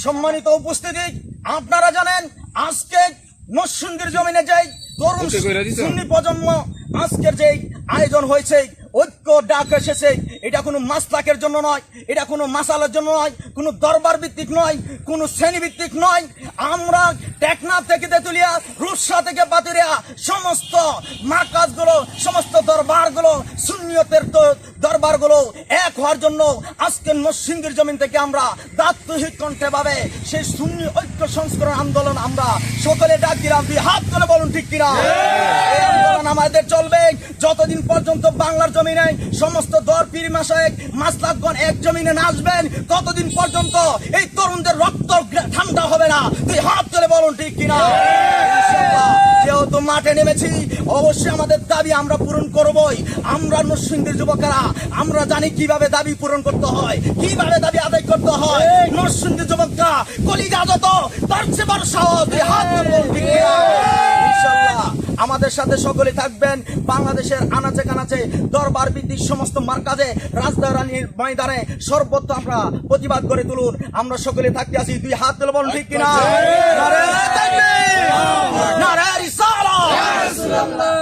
সম্মানিত উপস্থিতি, আপনারা জানেন আজকে নরসিংদীর জমিনে যে তরুণ সুন্নি প্রজন্ম আজকের যে আয়োজন হয়েছে, ঐক্য ডাক এসেছে, এটা কোনো মাসলাকের জন্য নয়, এটা কোনো মাসালার জন্য নয়, কোনো দরবার ভিত্তিক নয়, কোনো শ্রেণী ভিত্তিক নয়। আমরা টেকনাফ থেকে তেতুলিয়া, রূপসা থেকে পাতুরিয়া, সমস্ত মার্কাজগুলো, সমস্ত দরবারগুলো, সুন্নিয়তের দরবারগুলো এক হওয়ার জন্য আজকে নরসিংদীর জমিন থেকে আমরা দায়িত্বহীন কণ্ঠে ভাবে সেই সুন্নি ঐক্য সংস্করণ আন্দোলন আমরা সকলে ডাক দিলাম। দুই হাত করে বলুন ঠিক কিনা? এই আন্দোলন আমাদের চলবে যতদিন পর্যন্ত বাংলার জমিনে সমস্ত দর পীর মাশায়েখ মাসলাকগণ এক জমিনে নাচবেন, ততদিন পর্যন্ত এই তরুণদের রক্ত ঠান্ডা হবে না। দুই হাত করে বলুন ঠিক কিনা? যেহেতু মাঠে নেমেছি, অবশ্যই আমাদের দাবি আমরা পূরণ করবই। আমরা নরসিংদীর যুবকেরা আমরা জানি কিভাবে দাবি পূরণ করতে হয়, কিভাবে দাবি আদায় করতে হয়। নরসিংদীর যুবকরা কলিজা যত তার চেয়ে বড় সাহস। দুই হাত করে বলুন ঠিক কিনা? ইনশাআল্লাহ আমাদের সাথে সকলে থাকবেন। বাংলাদেশের আনাচে কানাচে দরবার ভিত্তিক সমস্ত মার্কাজে, রাজধানীর ময়দানে সর্বত্র আমরা প্রতিবাদ করে তুলুন। আমরা সকলে থাকতে আছি। দুই হাত তুলে বলুন ঠিক কিনা? নারে তাকবীর, নারে রিসালাত।